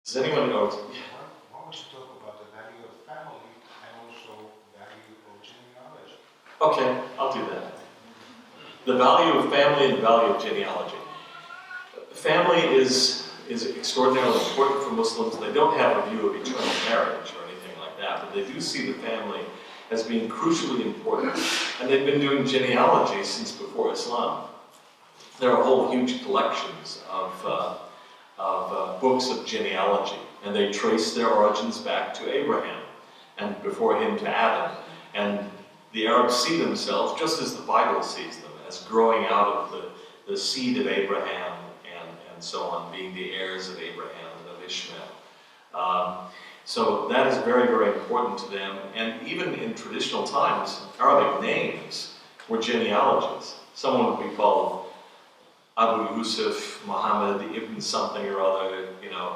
Does anyone know? Why don't you talk about the value of family and also value of genealogy? Okay, I'll do that. The value of family and the value of genealogy. Family is extraordinarily important for Muslims. They don't have a view of eternal marriage or anything like that, but they do see the family as being crucially important. And they've been doing genealogy since before Islam. There are whole huge collections of books of genealogy, and they trace their origins back to Abraham, and before him to Adam. And the Arabs see themselves, just as the Bible sees them, as growing out of the seed of Abraham and so on, being the heirs of Abraham and of Ishmael. So that is very, very important to them. And even in traditional times, Arabic names were genealogies. Someone would be called Abu Yusuf, Muhammad, Ibn something or other,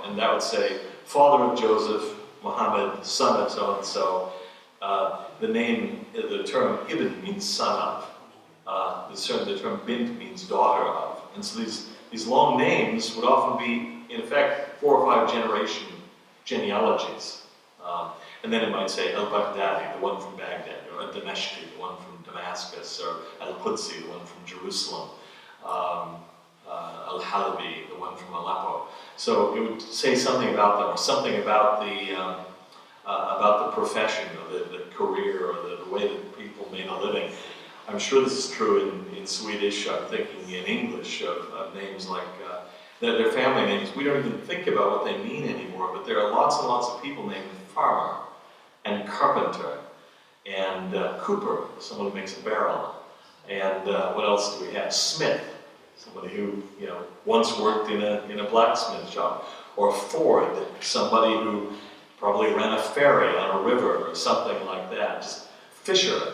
and that would say, father of Joseph, Muhammad, son of so-and-so. The term Ibn means son of. The term Bint means daughter of. And so these long names would often be, in effect, 4 or 5 generation genealogies. And then it might say Al-Baghdadi, the one from Baghdad, or Al-Damashqi, the one from Damascus, or Al-Qudsi, the one from Jerusalem, Al-Halabi, the one from Aleppo. So it would say something about them, or something about the profession, or the career, or the way that people made a living. I'm sure this is true in Swedish. I'm thinking in English of names like their family names. We don't even think about what they mean anymore, but there are lots and lots of people named farmer and carpenter and cooper, someone who makes a barrel, and what else do we have? Smith, somebody who once worked in a blacksmith shop, or Ford, somebody who probably ran a ferry on a river or something like that. Just Fisher.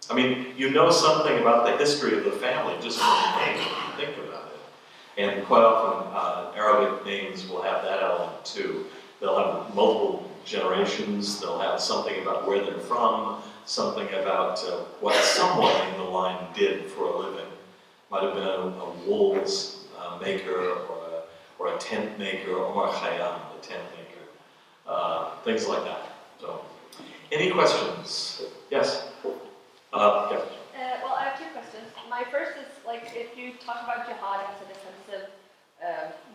I mean, you know something about the history of the family just from the name, if you think about it. And quite often, Arabic names will have that element too. They'll have multiple generations, they'll have something about where they're from, something about what someone in the line did for a living. Might have been a wool's maker, or a tent maker, or a khayyam, a tent maker. Things like that. So, any questions? Yes? Yeah. Well, I have 2 questions. My first is, if you talk about jihad as a defensive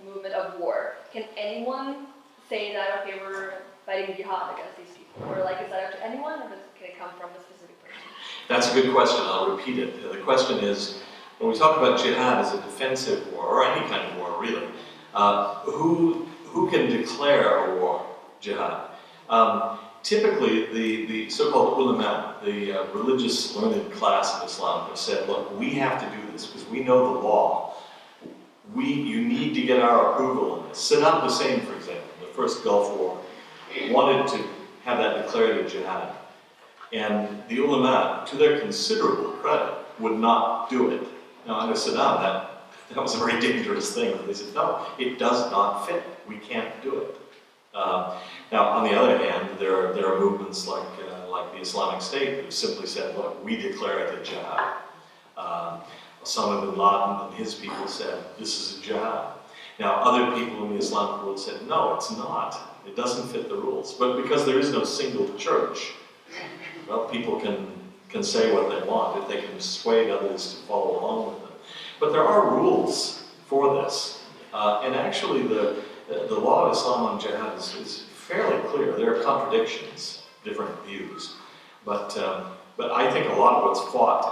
movement of war, can anyone say that, okay, we're fighting jihad against these people? Or, is that up to anyone, or can it come from a specific person? That's a good question. I'll repeat it. The question is, when we talk about jihad as a defensive war, or any kind of war, really, who can declare a war, jihad? Typically, the so-called ulama, the religious learned class of Islam, have said, look, we have to do this because we know the law. You need to get our approval on this. Saddam Hussein, for example, the first Gulf War, wanted to have that declared a jihad. And the ulama, to their considerable credit, would not do it. Now, under Saddam, that was a very dangerous thing. They said, no, it does not fit. We can't do it. Now, on the other hand, there are movements like the Islamic State that have simply said, look, we declare it a jihad. Osama bin Laden and his people said, this is a jihad. Now, other people in the Islamic world said, no, it's not. It doesn't fit the rules. But because there is no single church, well, people can say what they want if they can persuade others to follow along with them. But there are rules for this. And actually, the law of Islam on jihad is fairly clear. There are contradictions, different views. But I think a lot of what's fought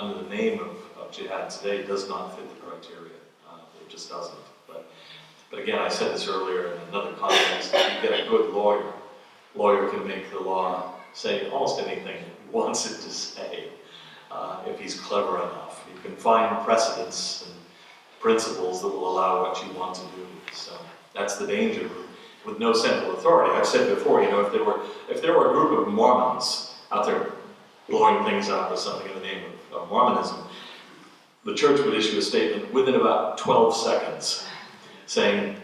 under the name of jihad today does not fit the criteria. It just doesn't. But again, I said this earlier in another context, if you get a good lawyer can make the law say almost anything he wants it to say, if he's clever enough. You can find precedents and principles that will allow what you want to do. So that's the danger with no central authority. I've said before, if there were a group of Mormons out there blowing things up or something in the name of Mormonism, the church would issue a statement within about 12 seconds saying,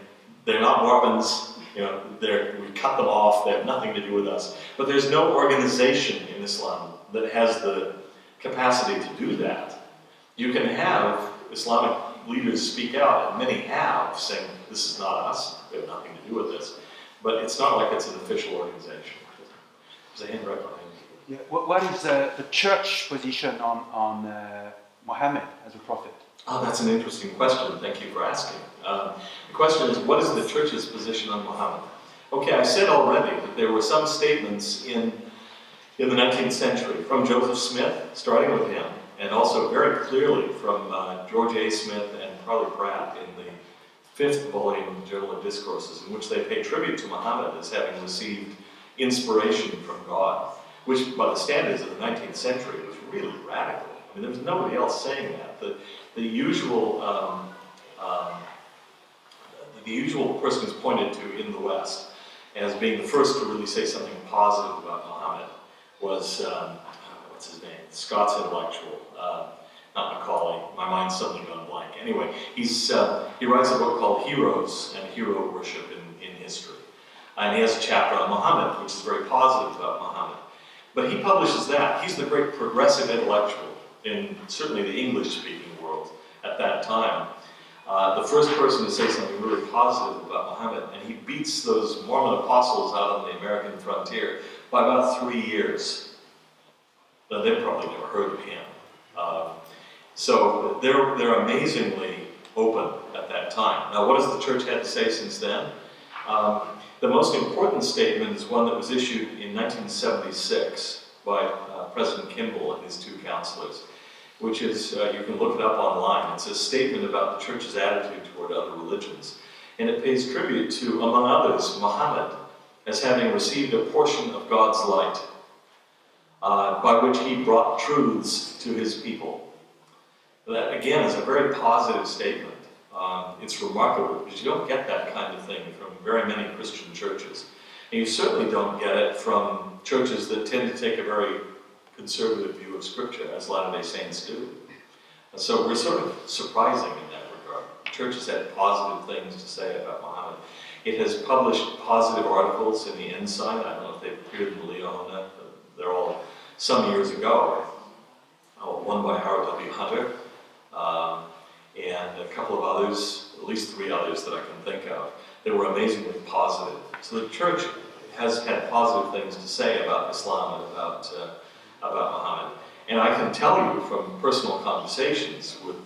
they're not Mormons, we cut them off, they have nothing to do with us. But there's no organization in Islam that has the capacity to do that. You can have Islamic leaders speak out, and many have, saying, this is not us, They have nothing to do with this. But it's not like it's an official organization. There's a hand right behind you. Yeah. What is the church position on Mohammed as a prophet? Oh, that's an interesting question. Thank you for asking. The question is, what is the church's position on Muhammad? Okay, I said already that there were some statements in the 19th century from Joseph Smith, starting with him, and also very clearly from George A. Smith and Parley Pratt in the 5th volume of the Journal of Discourses, in which they pay tribute to Muhammad as having received inspiration from God, which by the standards of the 19th century was really radical. I mean, there was nobody else saying that. The usual person who's pointed to in the West as being the first to really say something positive about Muhammad was, what's his name? Scott's intellectual, not Macaulay. My mind's suddenly gone blank. Anyway, he writes a book called Heroes and Hero Worship in History. And he has a chapter on Muhammad, which is very positive about Muhammad. But he publishes that. He's the great progressive intellectual in certainly the English-speaking world at that time. The first person to say something really positive about Muhammad, and he beats those Mormon apostles out on the American frontier by about 3 years. Now, they've probably never heard of him. So they're amazingly open at that time. Now, what has the church had to say since then? The most important statement is one that was issued in 1976 by President Kimball and his 2 counselors, which is, you can look it up online. It's a statement about the church's attitude toward other religions. And it pays tribute to, among others, Muhammad as having received a portion of God's light, by which he brought truths to his people. That, again, is a very positive statement. It's remarkable because you don't get that kind of thing from very many Christian churches. And you certainly don't get it from churches that tend to take a very conservative view of Scripture, as Latter-day Saints do. And so we're sort of surprising in that regard. The church has had positive things to say about Muhammad. It has published positive articles in the Ensign. I don't know if they've appeared in Leona. They're all some years ago. One by Howard W. Hunter, and a couple of others, at least 3 others that I can think of, that were amazingly positive. So the church has had positive things to say about Islam and about Muhammad. And I can tell you from personal conversations with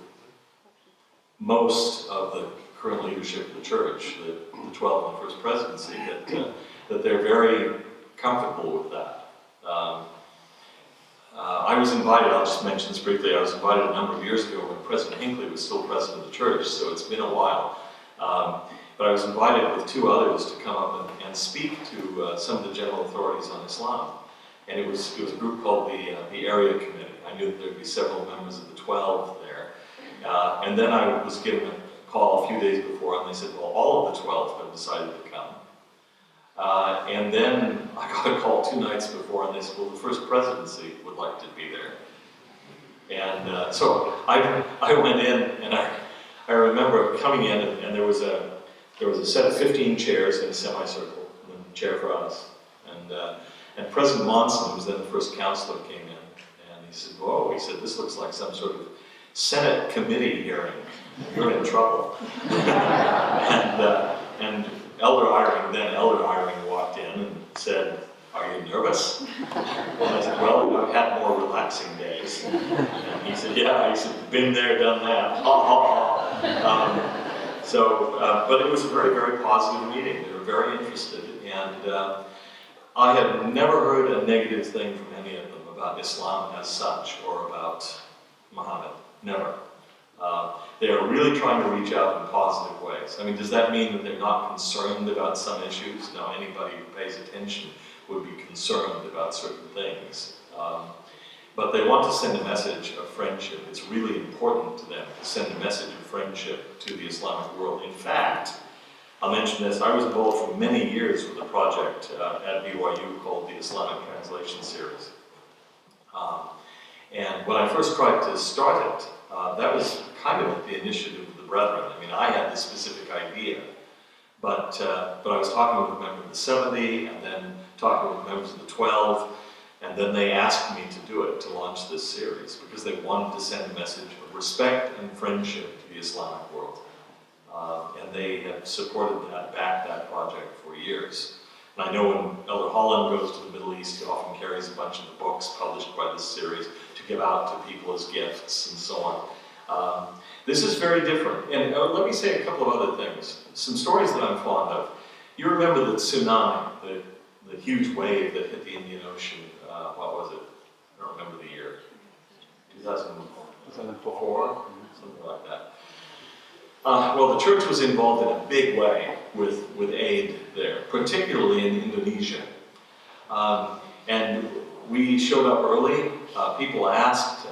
most of the current leadership of the church, the 12 in the First Presidency, that they're very comfortable with that. I was invited, I'll just mention this briefly, I was invited a number of years ago when President Hinckley was still president of the church, so it's been a while. But I was invited with 2 others to come up and speak to some of the general authorities on Islam. And it was a group called the Area Committee. I knew that there'd be several members of the 12 there. And then I was given a call a few days before, and they said, well, all of the 12 have decided to come. And then I got a call 2 nights before, and they said, well, the First Presidency would like to be there. And so I went in, and I remember coming in, and there was a set of 15 chairs in a semicircle, and a chair for us. And President Monson, who was then the first counselor, came in, and he said, whoa, he said, this looks like some sort of Senate committee hearing. You're in trouble. And Elder Eyring walked in and said, are you nervous? And I said, well, I've had more relaxing days. And he said, yeah, he said, been there, done that. But it was a very, very positive meeting. They were very interested. And I had never heard a negative thing from any of them about Islam as such or about Muhammad. Never. They are really trying to reach out in positive ways. I mean, does that mean that they're not concerned about some issues? No, anybody who pays attention would be concerned about certain things. But they want to send a message of friendship. It's really important to them to send a message of friendship to the Islamic world. In fact, I'll mention this, I was involved for many years with a project at BYU called the Islamic Translation Series. And when I first tried to start it, that was kind of the initiative of the Brethren. I mean, I had this specific idea, but I was talking with a member of the 70, and then talking with members of the 12, and then they asked me to do it, to launch this series, because they wanted to send a message of respect and friendship to the Islamic world. and they have supported that, backed that project for years. And I know when Elder Holland goes to the Middle East, he often carries a bunch of the books published by this series to give out to people as gifts and so on. This is very different. And let me say a couple of other things. Some stories that I'm fond of. You remember the tsunami, the huge wave that hit the Indian Ocean, what was it? I don't remember the year. 2004? Something like that. Well, the church was involved in a big way with aid there, particularly in Indonesia. And we showed up early. People asked,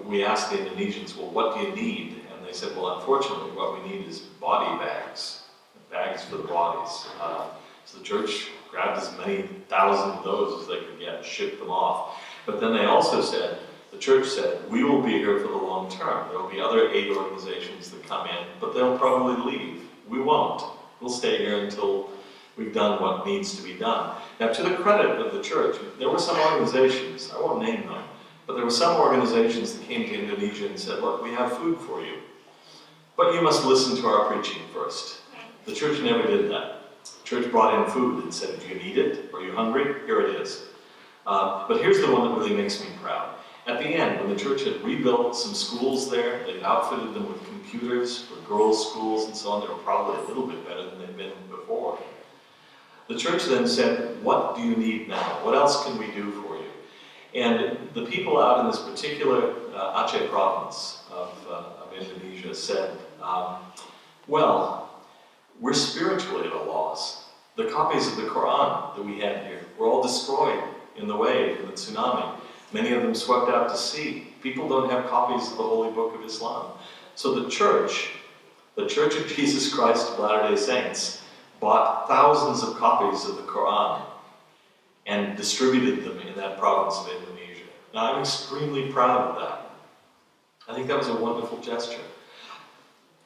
we asked the Indonesians, well, what do you need? And they said, well, unfortunately, what we need is body bags for the bodies. So the church grabbed as many thousand of those as they could get and shipped them off. But then they also said, the church said, we will be here for the long term. There will be other aid organizations that come in, but they'll probably leave. We won't. We'll stay here until we've done what needs to be done. Now, to the credit of the church, there were some organizations, I won't name them, but there were some organizations that came to Indonesia and said, look, we have food for you, but you must listen to our preaching first. The church never did that. The church brought in food and said, do you need it? Are you hungry? Here it is. But here's the one that really makes me proud. At the end, when the church had rebuilt some schools there, they outfitted them with computers for girls' schools and so on. They were probably a little bit better than they'd been before. The church then said, what do you need now? What else can we do for you? And the people out in this particular Aceh province of Indonesia said, well, we're spiritually at a loss. The copies of the Quran that we had here were all destroyed in the wave, in the tsunami. Many of them swept out to sea. People don't have copies of the Holy Book of Islam. So the Church of Jesus Christ of Latter-day Saints, bought thousands of copies of the Quran and distributed them in that province of Indonesia. Now, I'm extremely proud of that. I think that was a wonderful gesture.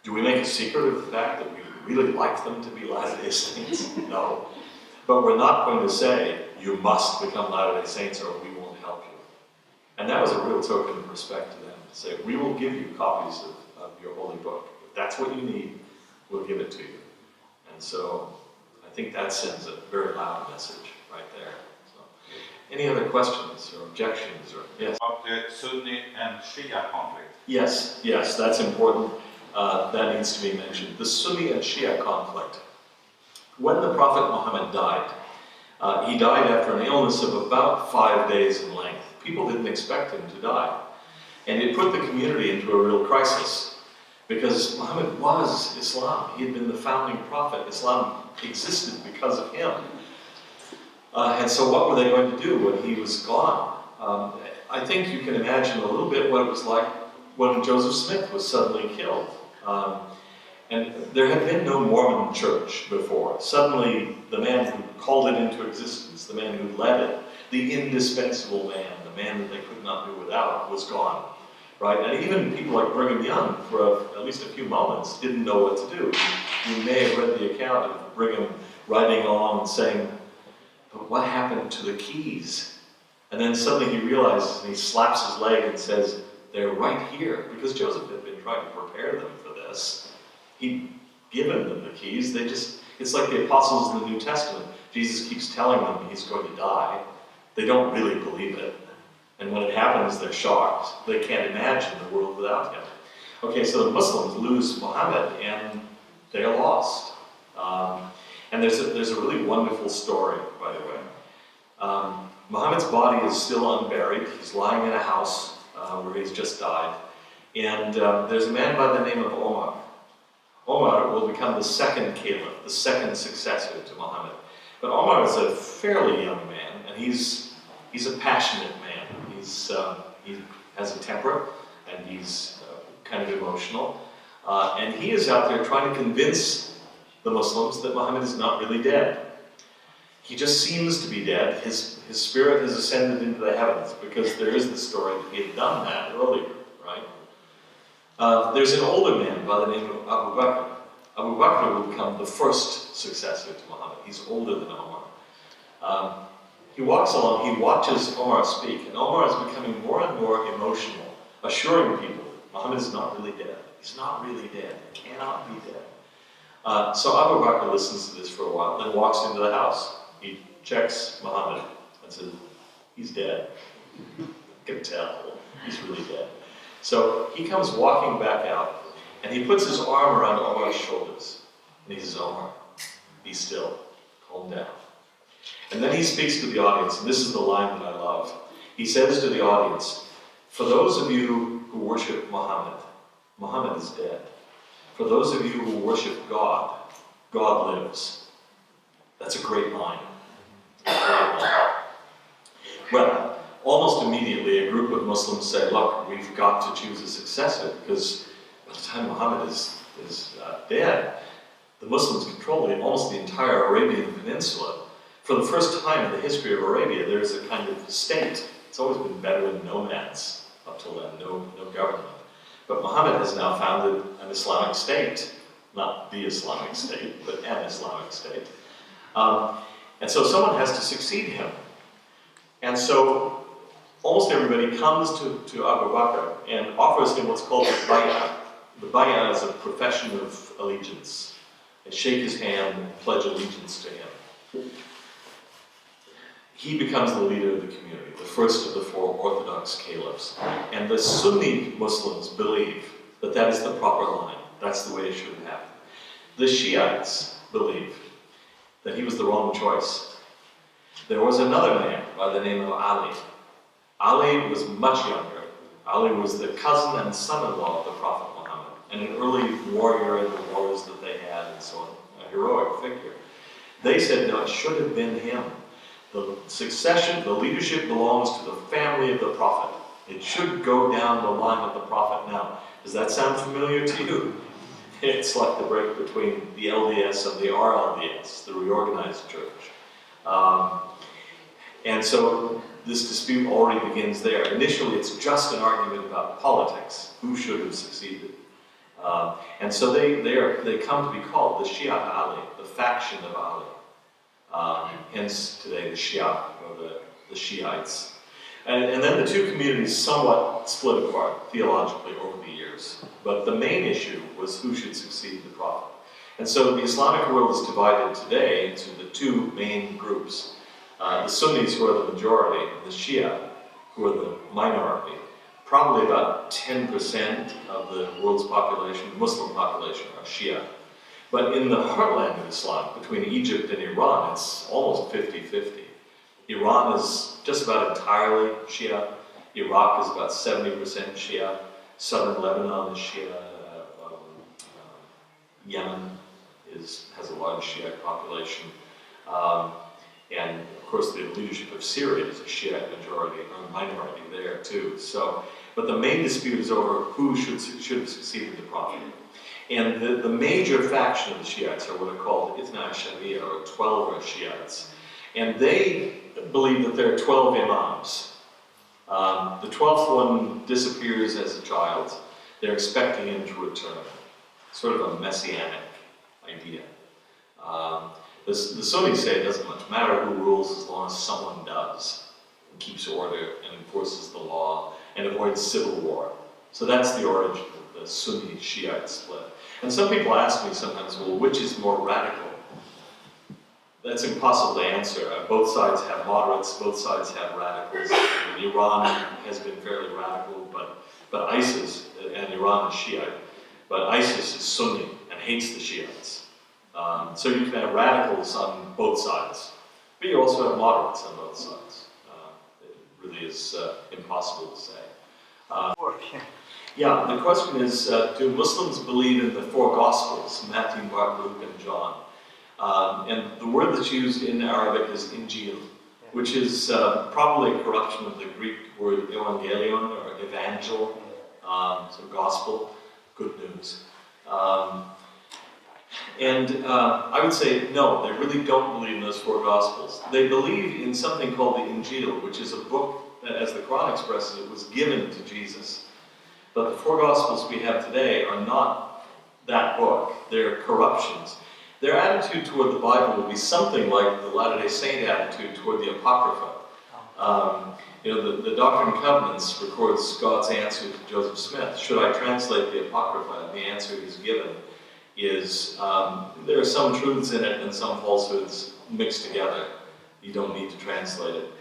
Do we make a secret of the fact that we really like them to be Latter-day Saints? No. But we're not going to say, you must become Latter-day Saints or we won't help you. And that was a real token of respect to them, to say, we will give you copies of your holy book. If that's what you need, we'll give it to you. And so, I think that sends a very loud message right there. So, any other questions or objections? Or yes? About the Sunni and Shia conflict. Yes, that's important. That needs to be mentioned. The Sunni and Shia conflict. When the Prophet Muhammad died, he died after an illness of about 5 days in length. People didn't expect him to die. And it put the community into a real crisis, because Muhammad was Islam. He had been the founding prophet. Islam existed because of him. And so what were they going to do when he was gone? I think you can imagine a little bit what it was like when Joseph Smith was suddenly killed. And there had been no Mormon church before. Suddenly, the man who called it into existence, the man who led it, the indispensable man, the man that they could not do without, was gone. Right? And even people like Brigham Young, for at least a few moments, didn't know what to do. You may have read the account of Brigham riding along and saying, but what happened to the keys? And then suddenly he realizes, and he slaps his leg and says, they're right here. Because Joseph had been trying to prepare them for this. He'd given them the keys. It's like the apostles in the New Testament. Jesus keeps telling them he's going to die. They don't really believe it. And when it happens, they're shocked. They can't imagine the world without him. Okay, so the Muslims lose Muhammad, and they're lost. And there's a really wonderful story, by the way. Muhammad's body is still unburied. He's lying in a house where he's just died. And there's a man by the name of Omar. Omar will become the second caliph, the second successor to Muhammad. But Omar is a fairly young man, and he's a passionate man. He has a temper, and he's kind of emotional. And he is out there trying to convince the Muslims that Muhammad is not really dead. He just seems to be dead. His spirit has ascended into the heavens, because there is the story that he had done that earlier, right? There's an older man by the name of Abu Bakr. Abu Bakr will become the first successor to Muhammad. He's older than Omar. He walks along, he watches Omar speak, and Omar is becoming more and more emotional, assuring people Muhammad is not really dead. He's not really dead. He cannot be dead. So Abu Bakr listens to this for a while, then walks into the house. He checks Muhammad and says, he's dead. You can tell, he's really dead. So he comes walking back out, and he puts his arm around Omar's shoulders. And he says, Omar, be still, calm down. And then he speaks to the audience, and this is the line that I love. He says to the audience, for those of you who worship Muhammad, Muhammad is dead. For those of you who worship God, God lives. That's a great line. Well, almost immediately a group of Muslims say, look, we've got to choose a successor, because by the time Muhammad is dead, the Muslims control almost the entire Arabian Peninsula. For the first time in the history of Arabia, there's a kind of state. It's always been Bedouin nomads up till then, no government. But Muhammad has now founded an Islamic state. Not the Islamic state, but an Islamic state. And so someone has to succeed him. And so almost everybody comes to Abu Bakr and offers him what's called the bay'ah. The bay'ah is a profession of allegiance. They shake his hand and pledge allegiance to him. He becomes the leader of the community, the first of the 4 Orthodox caliphs. And the Sunni Muslims believe that that is the proper line. That's the way it should happen. The Shiites believe that he was the wrong choice. There was another man by the name of Ali. Ali was much younger. Ali was the cousin and son-in-law of the Prophet Muhammad, and an early warrior in the wars that they had and so on, a heroic figure. They said, no, it should have been him. The succession, the leadership belongs to the family of the Prophet. It should go down the line of the Prophet. Now, does that sound familiar to you? It's like the break between the LDS and the RLDS, the reorganized church. And so this dispute already begins there. Initially, it's just an argument about politics, who should have succeeded. And so they come to be called the Shia Ali, the faction of Ali. Hence today the Shia, or the Shiites. And then the two communities somewhat split apart theologically over the years. But the main issue was who should succeed the Prophet. And so the Islamic world is divided today into the 2 main groups. The Sunnis, who are the majority, and the Shia, who are the minority. Probably about 10% of the world's population, Muslim population, are Shia. But in the heartland of Islam, between Egypt and Iran, it's almost 50-50. Iran is just about entirely Shia. Iraq is about 70% Shia. Southern Lebanon is Shia. Yemen has a large Shiite population. And of course the leadership of Syria is a Shiite majority, or minority there too. So, but the main dispute is over who should have succeeded the Prophet. And the major faction of the Shiites are what are called Ithna Ashariya, or 12 Shiites. And they believe that there are 12 imams. The 12th one disappears as a child. They're expecting him to return. Sort of a messianic idea. The Sunnis say it doesn't much matter who rules as long as someone does, and keeps order and enforces the law and avoids civil war. So that's the origin of the Sunni Shiite split. And some people ask me sometimes, well, which is more radical? That's impossible to answer. Both sides have moderates, both sides have radicals. Iran has been fairly radical, but ISIS, and Iran is Shiite, but ISIS is Sunni and hates the Shiites. So you can have radicals on both sides, but you also have moderates on both sides. It really is impossible to say. Yeah, the question is, do Muslims believe in the 4 Gospels, Matthew, Mark, Luke, and John? And the word that's used in Arabic is Injil, which is probably a corruption of the Greek word evangelion, or evangel, so gospel, good news. And I would say, no, they really don't believe in those 4 Gospels. They believe in something called the Injil, which is a book that, as the Quran expresses it, was given to Jesus. But the 4 Gospels we have today are not that book. They're corruptions. Their attitude toward the Bible would be something like the Latter-day Saint attitude toward the Apocrypha. The Doctrine and Covenants records God's answer to Joseph Smith. Should I translate the Apocrypha? The answer he's given is there are some truths in it and some falsehoods mixed together. You don't need to translate it.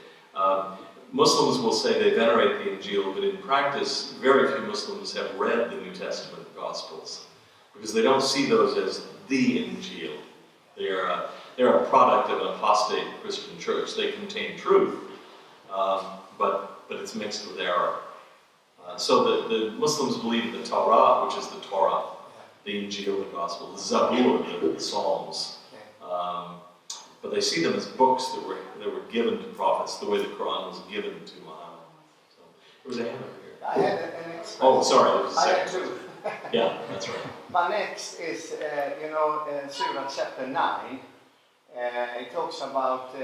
Muslims will say they venerate the Injil, but in practice, very few Muslims have read the New Testament Gospels because they don't see those as the Injil. They're a product of an apostate Christian church. They contain truth, but it's mixed with error. So the Muslims believe the Torah, which is the Torah, the Injil, the Gospel, the Zabur, the Psalms. But they see them as books that were given to prophets, the way the Quran was given to Muhammad. So there was a hand over here. I had an expression. Oh, sorry, there was a I had second. two. Yeah, that's right. My next is, Surah chapter 9. It talks about,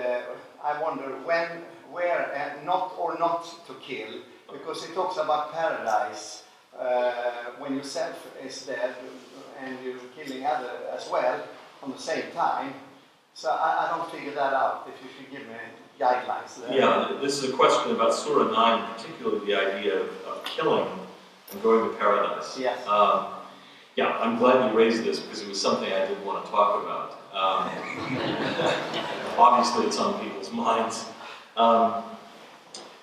I wonder when, where, not to kill, because it talks about paradise when yourself is dead and you're killing others as well on the same time. So I don't figure that out, if you could give me guidelines there. Yeah, this is a question about Surah 9, particularly the idea of killing and going to paradise. Yes. Yeah, I'm glad you raised this because it was something I did want to talk about. Obviously, it's on people's minds.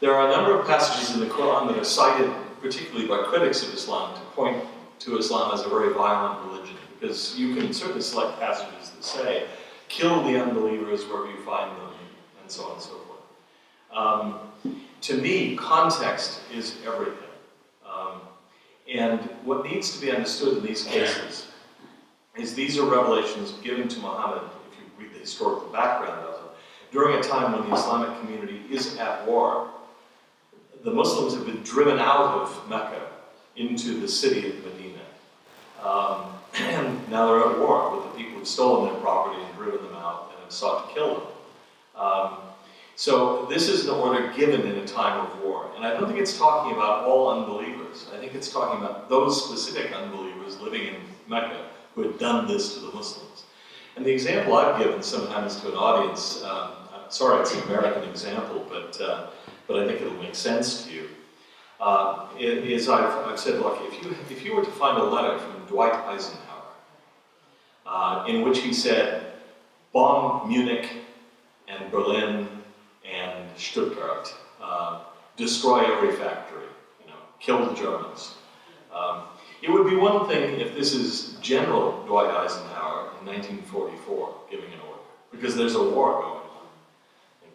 There are a number of passages in the Quran that are cited, particularly by critics of Islam, to point to Islam as a very violent religion, because you can certainly select passages that say, kill the unbelievers wherever you find them, and so on and so forth. To me, context is everything. And what needs to be understood in these cases is these are revelations given to Muhammad, if you read the historical background of them, during a time when the Islamic community is at war. The Muslims have been driven out of Mecca into the city of Medina. And now they're at war with the people who've stolen their property and driven them out and have sought to kill them. So this is an order given in a time of war. And I don't think it's talking about all unbelievers. I think it's talking about those specific unbelievers living in Mecca who had done this to the Muslims. And the example I've given sometimes to an audience, I'm sorry it's an American example, but I think it'll make sense to you, is I've said, look, if you were to find a letter from Dwight Eisenhower in which he said, bomb Munich and Berlin and Stuttgart, destroy every factory, kill the Germans. It would be one thing if this is General Dwight Eisenhower in 1944 giving an order, because there's a war going on.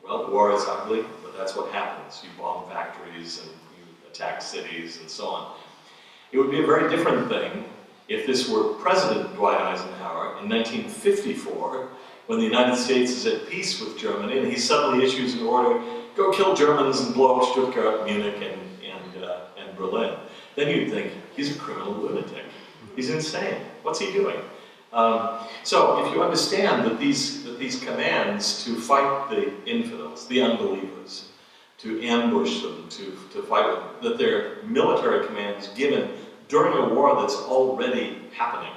Well, war is ugly, but that's what happens. You bomb factories and you attack cities and so on. It would be a very different thing if this were President Dwight Eisenhower in 1954, when the United States is at peace with Germany, and he suddenly issues an order, go kill Germans and blow up Stuttgart, Munich, and Berlin. Then you'd think, he's a criminal lunatic. He's insane. What's he doing? So if you understand that these commands to fight the infidels, the unbelievers, to ambush them, to fight them, that they're military commands given during a war that's already happening.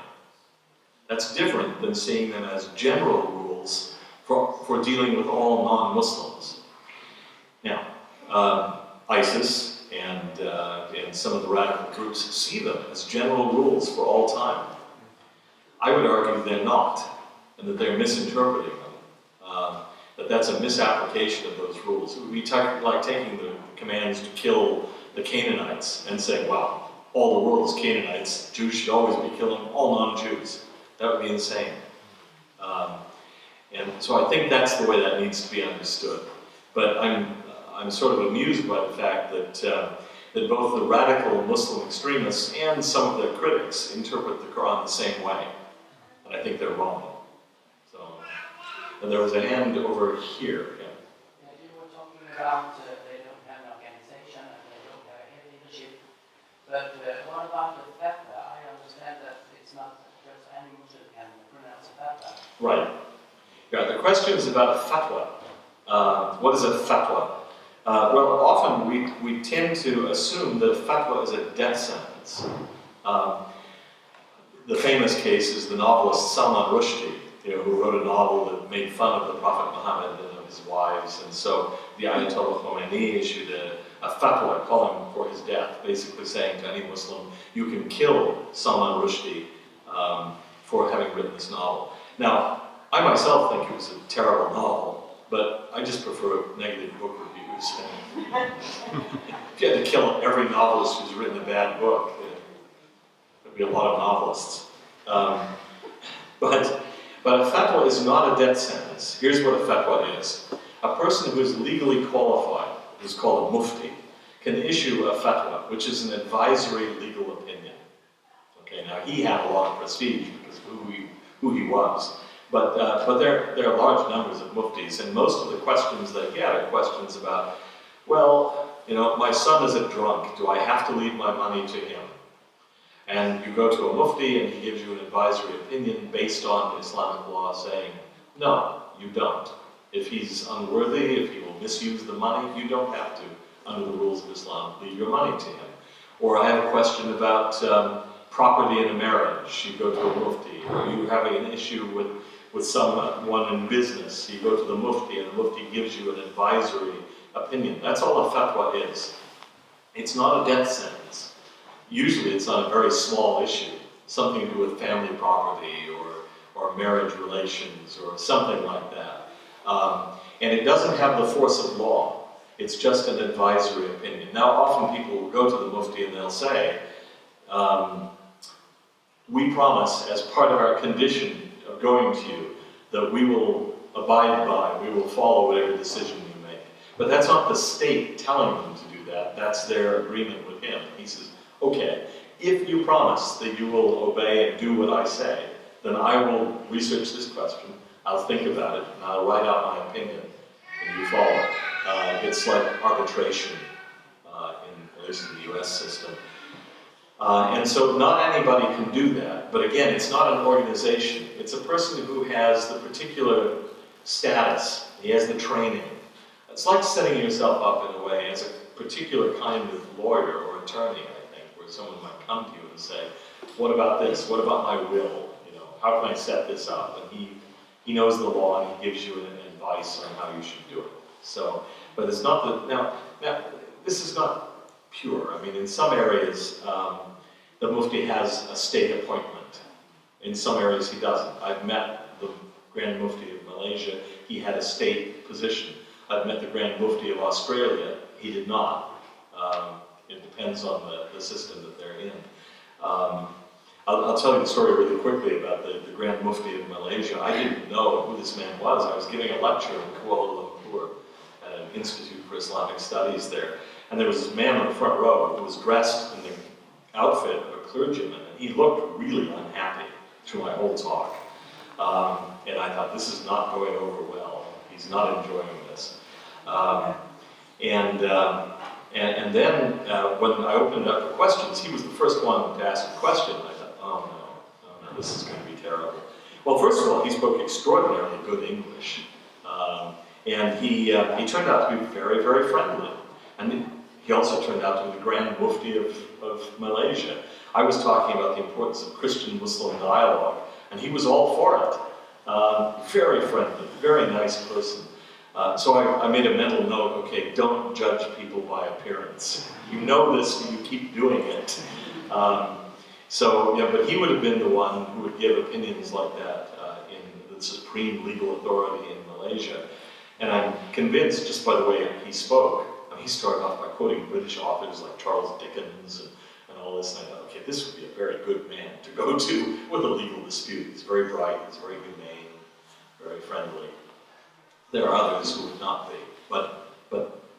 That's different than seeing them as general rules for dealing with all non-Muslims. Now, ISIS and some of the radical groups see them as general rules for all time. I would argue they're not, and that they're misinterpreting them. That that's a misapplication of those rules. It would be like taking the commands to kill the Canaanites and saying, wow, all the world is Canaanites, Jews should always be killing all non-Jews. That would be insane. And so I think that's the way that needs to be understood. But I'm sort of amused by the fact that both the radical Muslim extremists and some of their critics interpret the Quran the same way. And I think they're wrong. So, and there was a hand over here. Yeah. You were talking about they don't have an organization and they don't have a leadership. But what about the fatwa? I understand that it's not just any Muslim can pronounce a fatwa. Right. Yeah, the question is about a fatwa. What is a fatwa? Well, often we tend to assume that a fatwa is a death sentence. The famous case is the novelist Salman Rushdie, who wrote a novel that made fun of the Prophet Muhammad and of his wives. And so the Ayatollah Khomeini issued a fatwa calling for his death, basically saying to any Muslim, you can kill Salman Rushdie for having written this novel. Now, I myself think it was a terrible novel, but I just prefer negative book reviews. If you had to kill every novelist who's written a bad book, there'd be a lot of novelists. But a fatwa is not a death sentence. Here's what a fatwa is. A person who is legally qualified, who's called a mufti, can issue a fatwa, which is an advisory legal opinion. Okay, now he had a lot of prestige because of who he was. But there are large numbers of muftis, and most of the questions they get are questions about, well, you know, my son is a drunk. Do I have to leave my money to him? And you go to a mufti and he gives you an advisory opinion based on Islamic law saying, no, you don't. If he's unworthy, if he will misuse the money, you don't have to, under the rules of Islam, leave your money to him. Or I have a question about property in a marriage. You go to a mufti. Or you're having an issue with someone in business. You go to the mufti and the mufti gives you an advisory opinion. That's all a fatwa is. It's not a death sentence. Usually it's on a very small issue, something to do with family property or marriage relations or something like that. And it doesn't have the force of law. It's just an advisory opinion. Now often people will go to the mufti and they'll say, we promise as part of our condition of going to you that we will abide by, we will follow whatever decision you make. But that's not the state telling them to do that. That's their agreement with him. He says, okay, if you promise that you will obey and do what I say, then I will research this question, I'll think about it, and I'll write out my opinion, and you follow it. It's like arbitration, at least in the US system. And so not anybody can do that, but again, it's not an organization. It's a person who has the particular status, he has the training. It's like setting yourself up in a way as a particular kind of lawyer or attorney, I think, where someone might come to you and say, what about this? What about my will? You know, how can I set this up? And he knows the law and he gives you an advice on how you should do it. So, but it's not now this is not pure. I mean, in some areas, the mufti has a state appointment. In some areas, he doesn't. I've met the Grand Mufti of Malaysia. He had a state position. I've met the Grand Mufti of Australia. He did not. It depends on the system that they're in. I'll tell you the story really quickly about the Grand Mufti of Malaysia. I didn't know who this man was. I was giving a lecture in Kuala Lumpur at an Institute for Islamic Studies there. And there was this man on the front row who was dressed in the outfit of a clergyman, and he looked really unhappy through my whole talk. And I thought, this is not going over well. He's not enjoying this. And then when I opened up for questions, he was the first one to ask a question. I thought, oh no, this is going to be terrible. Well, first of all, he spoke extraordinarily good English. And he turned out to be very, very friendly. And he also turned out to be the Grand Mufti of Malaysia. I was talking about the importance of Christian-Muslim dialogue, and he was all for it. Very friendly, very nice person. So I made a mental note, okay, don't judge people by appearance. You know this, and you keep doing it. So, yeah, but he would have been the one who would give opinions like that in the supreme legal authority in Malaysia. And I'm convinced, just by the way he spoke, he started off by quoting British authors like Charles Dickens and all this, and I thought, okay, this would be a very good man to go to with a legal dispute. He's very bright, he's very humane, very friendly. There are others who would not be, but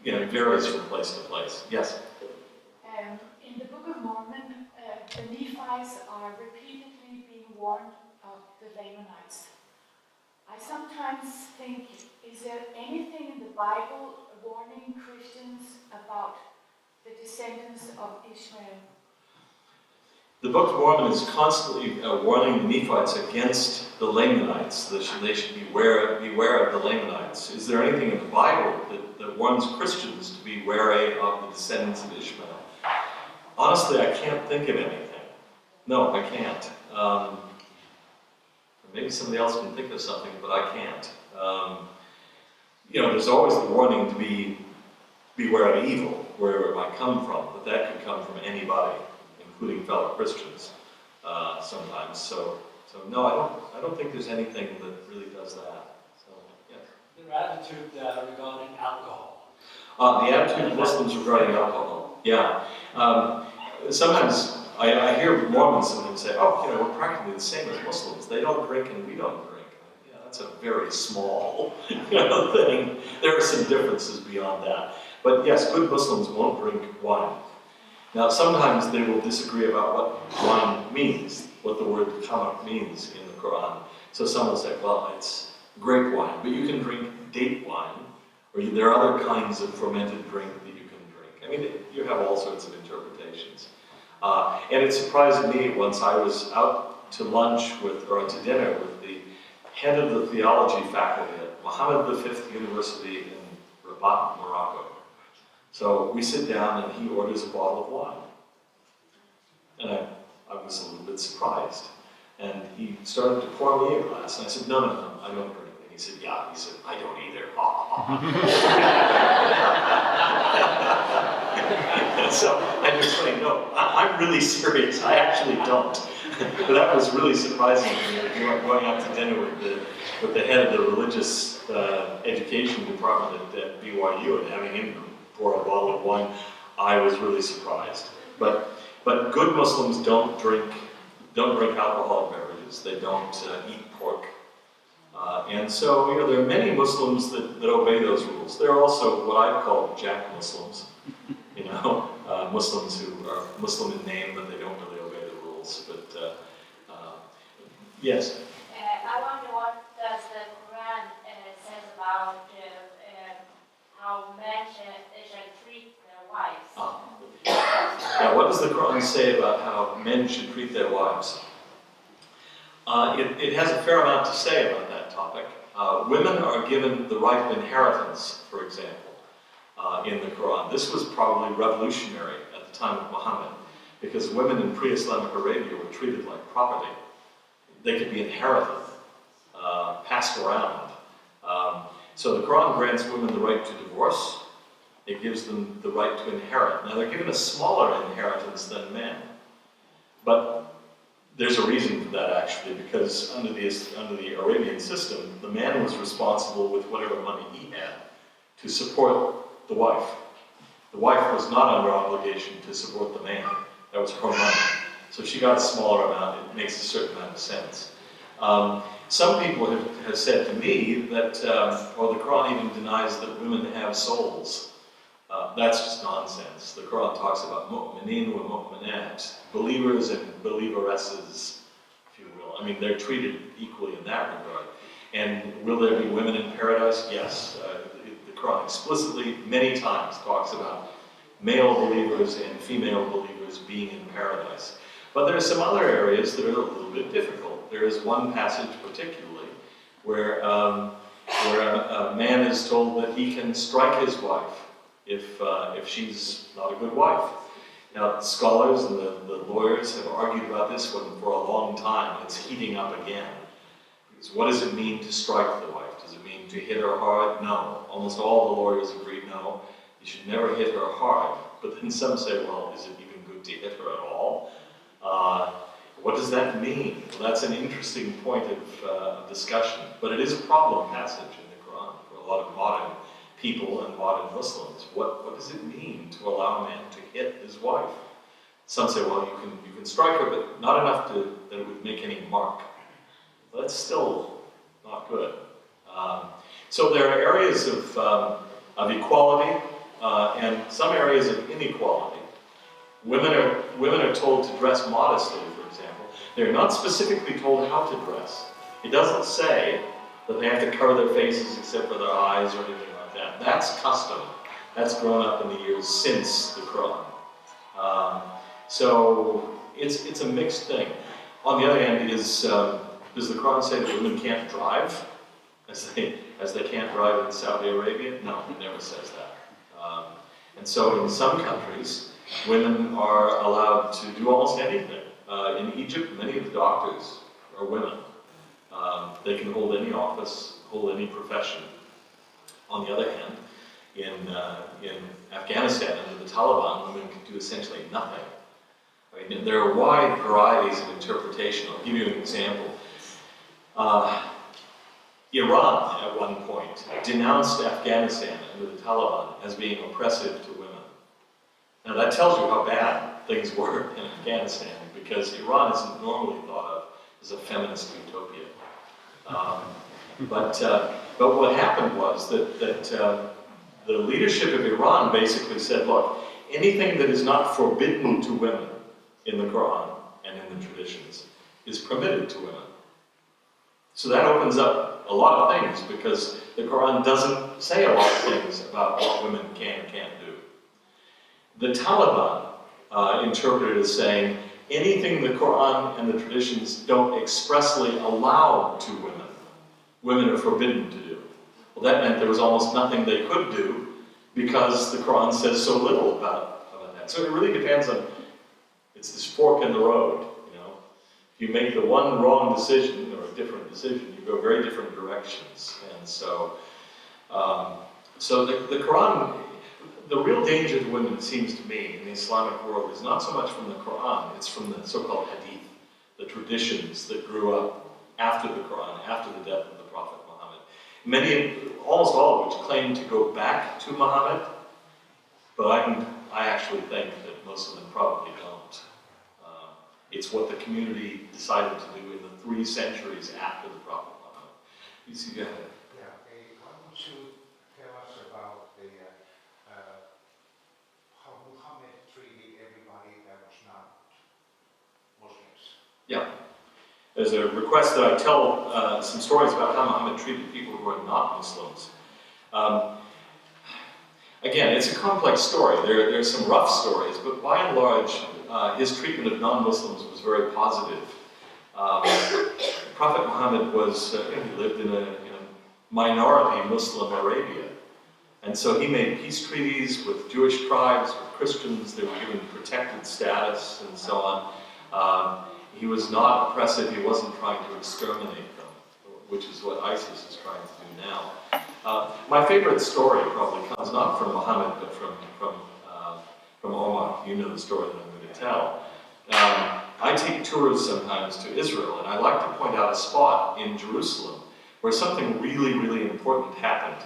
you know, it varies from place to place. Yes? In the Book of Mormon, the Nephites are repeatedly being warned of the Lamanites. I sometimes think, is there anything in the Bible warning Christians about the descendants of Ishmael? The Book of Mormon is constantly warning the Nephites against the Lamanites. They should beware of the Lamanites. Is there anything in the Bible that warns Christians to be wary of the descendants of Ishmael? Honestly, I can't think of anything. No, I can't. Maybe somebody else can think of something, but I can't. there's always the warning to beware of evil, wherever it might come from, but that could come from anybody, including fellow Christians, sometimes. So no, I don't think there's anything that really does that. So, yes. Their attitude regarding alcohol. The attitude of Muslims regarding alcohol, yeah. Sometimes I hear Mormons sometimes say, oh, we're practically the same as Muslims. They don't drink and we don't drink. Yeah, that's a very small thing. There are some differences beyond that. But yes, good Muslims won't drink wine. Now, sometimes they will disagree about what wine means, what the word khamr means in the Quran. So some will say, well, it's grape wine, but you can drink date wine, or there are other kinds of fermented drink that you can drink. I mean, you have all sorts of interpretations. And it surprised me once I was out to lunch or to dinner with the head of the theology faculty at Mohammed V University in Rabat, Morocco. So we sit down and he orders a bottle of wine. And I was a little bit surprised. And he started to pour me a glass. And I said, no, I don't drink. And he said, yeah. He said, I don't either. So I explained, no, I'm really serious. I actually don't. But that was really surprising to me. Going out to dinner with the head of the religious education department at BYU and having him pour a bottle of wine, I was really surprised. But good Muslims don't drink alcoholic beverages. They don't eat pork. And so, there are many Muslims that obey those rules. There are also what I call Jack Muslims. Muslims who are Muslim in name, but they don't really obey the rules. But yes. I wonder what does the Quran says about how men should treat their wives. Now, what does the Quran say about how men should treat their wives? It has a fair amount to say about that topic. Women are given the right of inheritance, for example, in the Quran. This was probably revolutionary at the time of Muhammad, because women in pre-Islamic Arabia were treated like property. They could be inherited, passed around. So the Quran grants women the right to divorce. It gives them the right to inherit. Now, they're given a smaller inheritance than men. But there's a reason for that, actually, because under the Arabian system, the man was responsible with whatever money he had to support the wife. The wife was not under obligation to support the man. That was her money. So if she got a smaller amount, it makes a certain amount of sense. Some people have said to me that, the Quran even denies that women have souls. That's just nonsense. The Quran talks about mu'mineen wa mu'minat, believers and believeresses, if you will. I mean, they're treated equally in that regard. And will there be women in paradise? Yes. The Quran explicitly, many times, talks about male believers and female believers being in paradise. But there are some other areas that are a little bit difficult. There is one passage particularly where a man is told that he can strike his wife if she's not a good wife. Now, scholars and the lawyers have argued about this one for a long time. It's heating up again. Because what does it mean to strike the wife? Does it mean to hit her hard? No. Almost all the lawyers agree, no. You should never hit her hard. But then some say, well, is it even good to hit her at all? What does that mean? Well, that's an interesting point of discussion. But it is a problem passage in the Quran for a lot of modern people and modern Muslims. What does it mean to allow a man to hit his wife? Some say, well, you can strike her, but not enough that it would make any mark. Well, that's still not good. So there are areas of equality and some areas of inequality. Women are told to dress modestly, for example. They're not specifically told how to dress. It doesn't say that they have to cover their faces except for their eyes or anything like that. That's custom. That's grown up in the years since the Quran. So it's a mixed thing. On the other hand, does the Quran say that women can't drive as they can't drive in Saudi Arabia? No, it never says that. And so in some countries, women are allowed to do almost anything. In Egypt, many of the doctors are women. They can hold any office, hold any profession. On the other hand, in Afghanistan, under the Taliban, women can do essentially nothing. I mean, there are wide varieties of interpretation. I'll give you an example. Iran, at one point, denounced Afghanistan under the Taliban as being oppressive to women. Now that tells you how bad things were in Afghanistan, because Iran isn't normally thought of as a feminist utopia. But what happened was that the leadership of Iran basically said, look, anything that is not forbidden to women in the Quran and in the traditions is permitted to women. So that opens up a lot of things, because the Quran doesn't say a lot of things about what women can and can't do. The Taliban interpreted as saying anything the Quran and the traditions don't expressly allow to women, women are forbidden to do. Well, that meant there was almost nothing they could do, because the Quran says so little about that. So it really depends on, it's this fork in the road, you know. If you make the one wrong decision or a different decision, you go very different directions. And so, the Quran, the real danger to women, it seems to me, in the Islamic world is not so much from the Quran, it's from the so-called hadith, the traditions that grew up after the Quran, after the death of the Prophet Muhammad. Many, almost all of which claim to go back to Muhammad, but I actually think that most of them probably don't. It's what the community decided to do in the 3 centuries after the Prophet Muhammad. You see, go ahead. Yeah, why don't you tell us about how Muhammad treated everybody that was not Muslims? Yeah. There's a request that I tell some stories about how Muhammad treated people who are not Muslims. Again, it's a complex story. There's some rough stories, but by and large, his treatment of non-Muslims was very positive. Prophet Muhammad he lived in a minority Muslim Arabia. And so he made peace treaties with Jewish tribes, with Christians. They were given protected status and so on. He was not oppressive. He wasn't trying to exterminate them, which is what ISIS is trying to do now. My favorite story probably comes not from Muhammad, but from Omar. You know the story that I'm going to tell. I take tours sometimes to Israel, and I like to point out a spot in Jerusalem where something really, really important happened.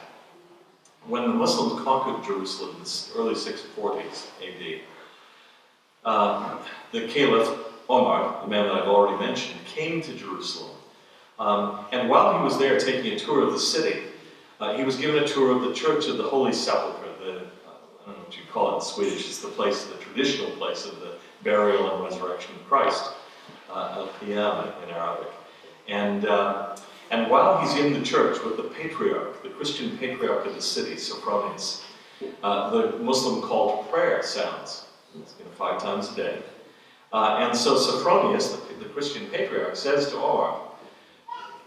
When the Muslims conquered Jerusalem in the early 640s AD, the Caliph Omar, the man that I've already mentioned, came to Jerusalem. And while he was there taking a tour of the city, he was given a tour of the Church of the Holy Sepulchre. I don't know what you call it in Swedish. It's the traditional place of the burial and resurrection of Christ, al-Qiyamah in Arabic. And while he's in the church with the patriarch, the Christian patriarch of the city, Sophronius, the Muslim call to prayer sounds, 5 times a day. And so Sophronius, the Christian patriarch, says to Omar,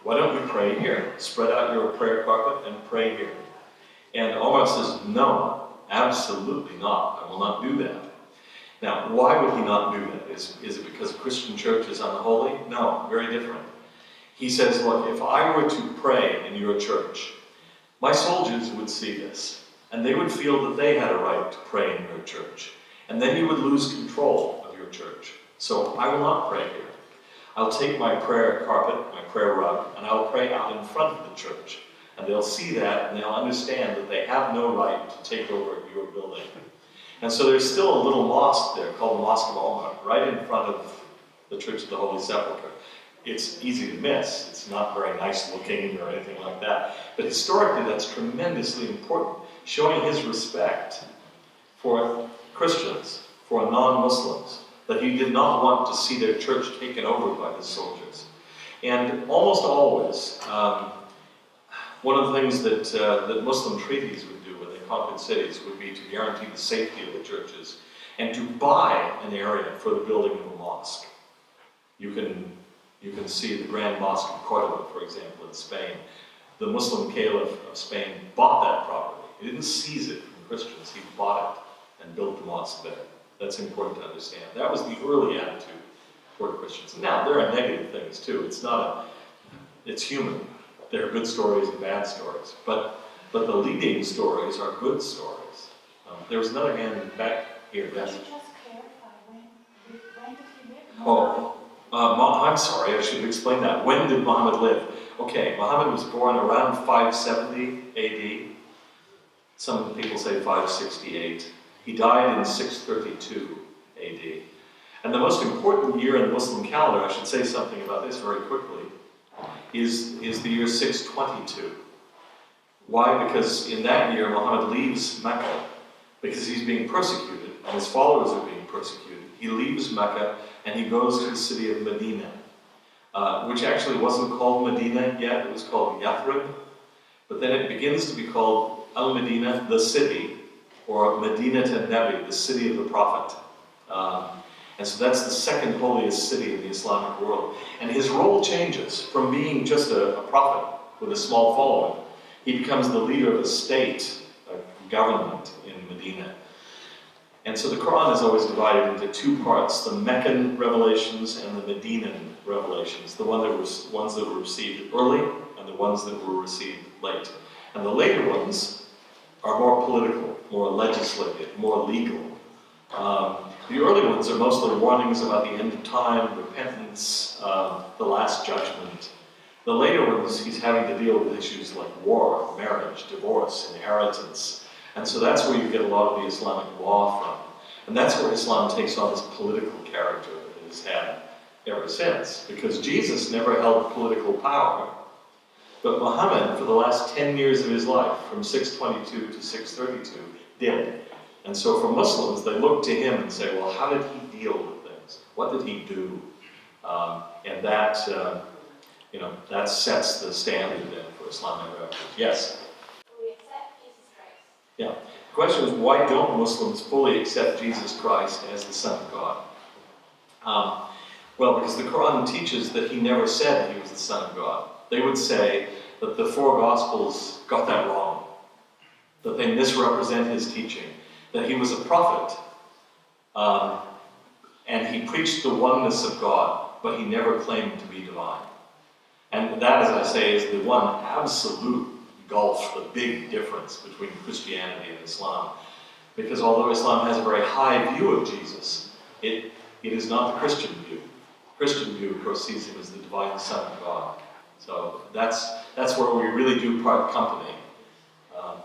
why don't we pray here? Spread out your prayer carpet and pray here. And Omar says, no, absolutely not. I will not do that. Now, why would he not do that? Is it because a Christian church is unholy? No, very different. He says, look, if I were to pray in your church, my soldiers would see this, and they would feel that they had a right to pray in your church. And then you would lose control of your church. So I will not pray here. I'll take my prayer carpet, my prayer rug, and I'll pray out in front of the church. And they'll see that, and they'll understand that they have no right to take over your building. And so there's still a little mosque there called the Mosque of Omar, right in front of the Church of the Holy Sepulchre. It's easy to miss. It's not very nice looking or anything like that. But historically, that's tremendously important, showing his respect for Christians, for non-Muslims, that he did not want to see their church taken over by his soldiers. And almost always, one of the things that Muslim treaties would do when they conquered cities would be to guarantee the safety of the churches and to buy an area for the building of a mosque. You can see the Grand Mosque of Cordoba, for example, in Spain. The Muslim Caliph of Spain bought that property. He didn't seize it from Christians. He bought it and built the mosque there. That's important to understand. That was the early attitude toward Christians. Now, there are negative things too. It's human. There are good stories and bad stories. But but the leading stories are good stories. There was another hand back here. Could Yes. you just clarify when did he live? Oh, I'm sorry, I should explain that. When did Muhammad live? Okay, Muhammad was born around 570 AD. Some people say 568. He died in 632 AD. And the most important year in the Muslim calendar, I should say something about this very quickly, is the year 622. Why? Because in that year, Muhammad leaves Mecca because he's being persecuted, and his followers are being persecuted. He leaves Mecca and he goes to the city of Medina, which actually wasn't called Medina yet, it was called Yathrib, but then it begins to be called Al-Medina, the city, or Medina to Nabi, the city of the Prophet. And so that's the second holiest city in the Islamic world. And his role changes from being just a prophet with a small following. He becomes the leader of a state, a government in Medina. And so the Quran is always divided into two parts, the Meccan revelations and the Medinan revelations, the ones that were received early and the ones that were received late. And the later ones are more political, more legislative, more legal. The early ones are mostly warnings about the end of time, repentance, the last judgment. The later ones, he's having to deal with issues like war, marriage, divorce, inheritance. And so that's where you get a lot of the Islamic law from. And that's where Islam takes on this political character that it has had ever since. Because Jesus never held political power, but Muhammad, for the last 10 years of his life, from 622 to 632, did. And so for Muslims, they look to him and say, well, how did he deal with things? What did he do? And that, that sets the standard then for Islamic refuge. Yes? We accept Jesus Christ. Yeah. The question is, why don't Muslims fully accept Jesus Christ as the Son of God? Well, because the Quran teaches that he never said he was the Son of God. They would say that the four Gospels got that wrong, that they misrepresent his teaching, that he was a prophet, and he preached the oneness of God, but he never claimed to be divine. And that, as I say, is the one absolute gulf, the big difference between Christianity and Islam. Because although Islam has a very high view of Jesus, it is not the Christian view. The Christian view, of course, sees him as the divine Son of God. So that's where we really do part company.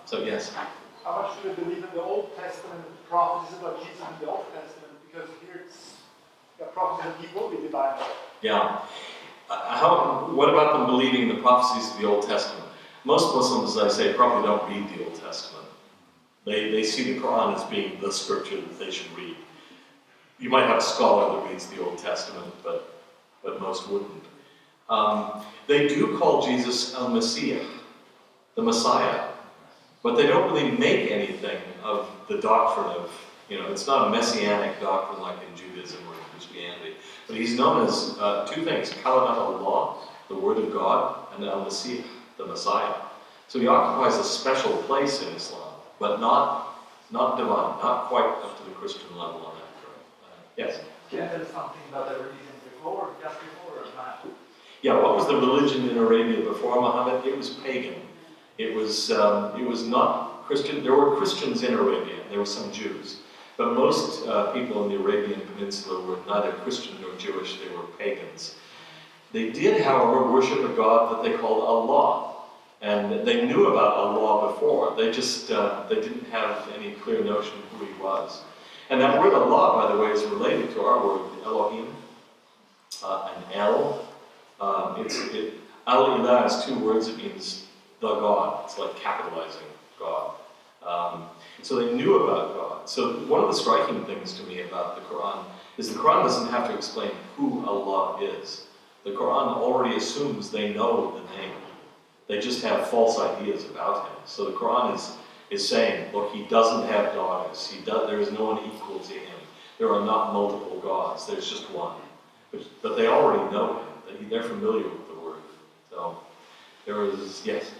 So yes? How much do we believe in the Old Testament prophecies about Jesus in the Old Testament? Because here it's the prophecy that he will be divine. Yeah. What about them believing the prophecies of the Old Testament? Most Muslims, as I say, probably don't read the Old Testament. They see the Quran as being the scripture that they should read. You might have a scholar that reads the Old Testament, but most wouldn't. They do call Jesus al-Messiah, the Messiah, but they don't really make anything of the doctrine of, it's not a messianic doctrine like in Judaism or in Christianity, but he's known as two things, Kalamat Allah, the Word of God, and al-Messiah, the Messiah. So he occupies a special place in Islam, but not divine, not quite up to the Christian level on that front. Yes? Can you tell us something about the religion before, just before, or not? Yeah, what was the religion in Arabia before Muhammad? It was pagan. It was not Christian. There were Christians in Arabia, and there were some Jews. But most people in the Arabian Peninsula were neither Christian nor Jewish, they were pagans. They did, however, worship a god that they called Allah. And they knew about Allah before. They just they didn't have any clear notion of who he was. And that word Allah, by the way, is related to our word Elohim, and El. Al-Ilah is two words. It means the God. It's like capitalizing God. So they knew about God. So one of the striking things to me about the Quran is the Quran doesn't have to explain who Allah is. The Quran already assumes they know the name. They just have false ideas about him. So the Quran is saying, look, he doesn't have daughters. There is no one equal to him. There are not multiple gods. There's just one. But they already know him. They're familiar with the word. So there is, yes?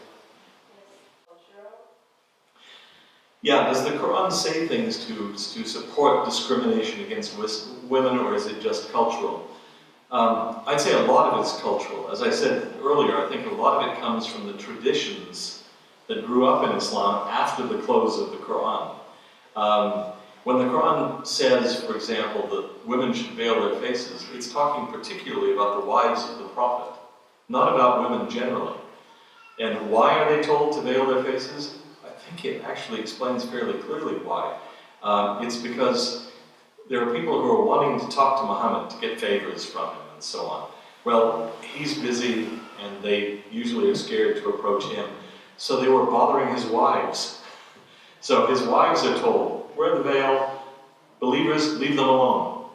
Yeah, does the Quran say things to support discrimination against women, or is it just cultural? I'd say a lot of it's cultural. As I said earlier, I think a lot of it comes from the traditions that grew up in Islam after the close of the Quran. When the Quran says, for example, that women should veil their faces, it's talking particularly about the wives of the Prophet, not about women generally. And why are they told to veil their faces? I think it actually explains fairly clearly why. It's because there are people who are wanting to talk to Muhammad to get favors from him and so on. Well, he's busy and they usually are scared to approach him, so they were bothering his wives. So his wives are told, wear the veil, believers, leave them alone.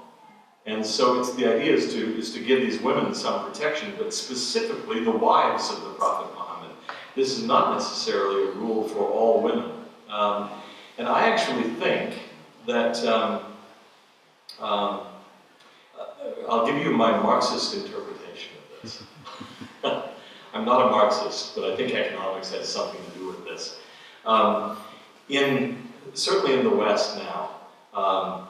And so it's the idea is to give these women some protection, but specifically the wives of the Prophet Muhammad. This is not necessarily a rule for all women. And I actually think that, I'll give you my Marxist interpretation of this. I'm not a Marxist, but I think economics has something to do with this. Certainly in the West now,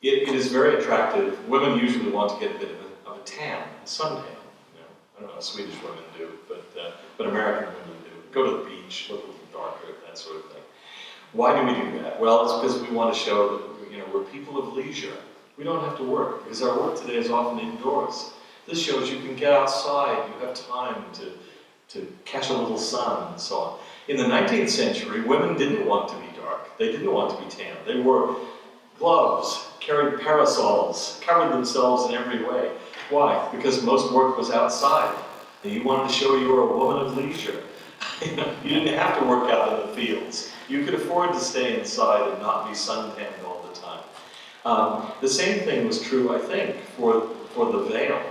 it is very attractive. Women usually want to get a bit of a tan, a suntan. I don't know how Swedish women do, but American women do. Go to the beach, look a little darker, that sort of thing. Why do we do that? Well, it's because we want to show that we're people of leisure. We don't have to work, because our work today is often indoors. This shows you can get outside, you have time to catch a little sun and so on. In the 19th century, women didn't want to be dark. They didn't want to be tan. They wore gloves, carried parasols, covered themselves in every way. Why? Because most work was outside. And you wanted to show you were a woman of leisure. You didn't have to work out in the fields. You could afford to stay inside and not be suntanned all the time. The same thing was true, I think, for the veil.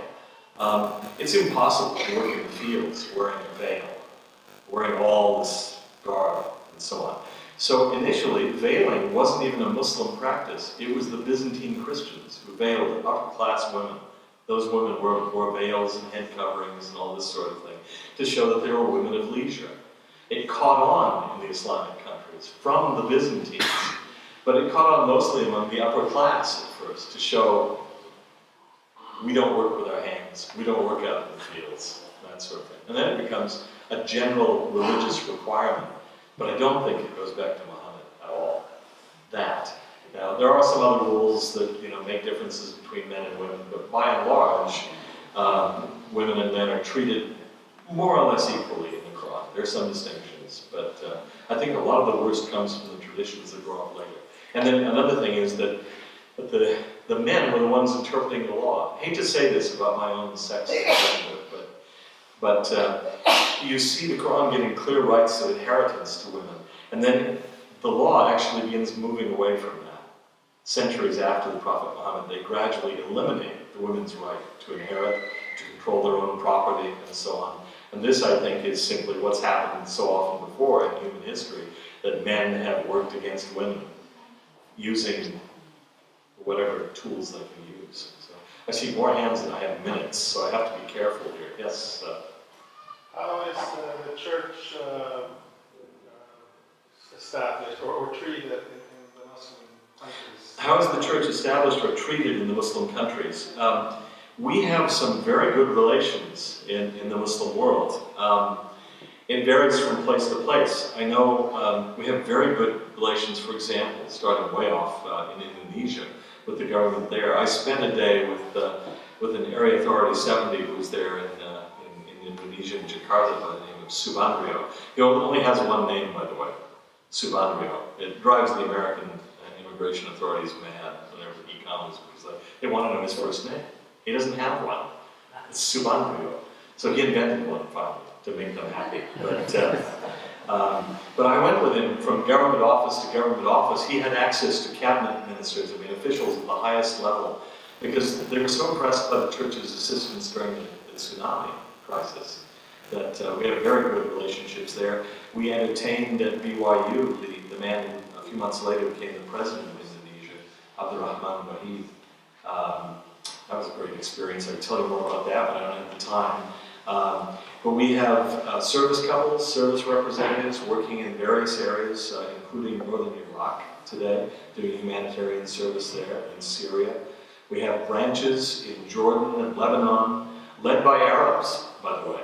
It's impossible to work in the fields wearing a veil, wearing all this garb and so on. So initially, veiling wasn't even a Muslim practice. It was the Byzantine Christians who veiled upper-class women. Those women wore veils and head coverings and all this sort of thing to show that they were women of leisure. It caught on in the Islamic countries from the Byzantines, but it caught on mostly among the upper class at first to show we don't work with our hands, we don't work out in the fields, that sort of thing. And then it becomes a general religious requirement, but I don't think it goes back to Muhammad at all. Now, there are some other rules that make differences between men and women, but by and large, women and men are treated more or less equally in the Quran. There are some distinctions, but I think a lot of the worst comes from the traditions that grow up later. And then another thing is that the men were the ones interpreting the law. I hate to say this about my own sex, but you see the Quran giving clear rights of inheritance to women, and then the law actually begins moving away from that. Centuries after the Prophet Muhammad, they gradually eliminate the women's right to inherit, to control their own property, and so on. And this, I think, is simply what's happened so often before in human history, that men have worked against women using whatever tools they can use. So I see more hands than I have minutes, so I have to be careful here. Yes? How is the church established or treated in the Muslim countries? How is the church established or treated in the Muslim countries? We have some very good relations in the Muslim world. It varies from place to place. I know we have very good relations, for example, starting way off in Indonesia with the government there. I spent a day with an area authority 70 who was there in Indonesia, in Jakarta, by the name of Subandrio. He only has one name, by the way, Subandrio. It drives the American immigration authorities mad whenever he comes because they want to know his first name. He doesn't have one. It's Subandrio. So he invented one finally to make them happy. But I went with him from government office to government office. He had access to cabinet ministers, officials at the highest level, because they were so impressed by the church's assistance during the tsunami crisis that we had very good relationships there. We entertained at BYU the man who a few months later became the president of Indonesia, Abdurrahman Wahid. That was a great experience. I could tell you more about that, but I don't have the time. But we have service couples, service representatives working in various areas, including northern Iraq today, doing humanitarian service there, in Syria. We have branches in Jordan and Lebanon, led by Arabs, by the way.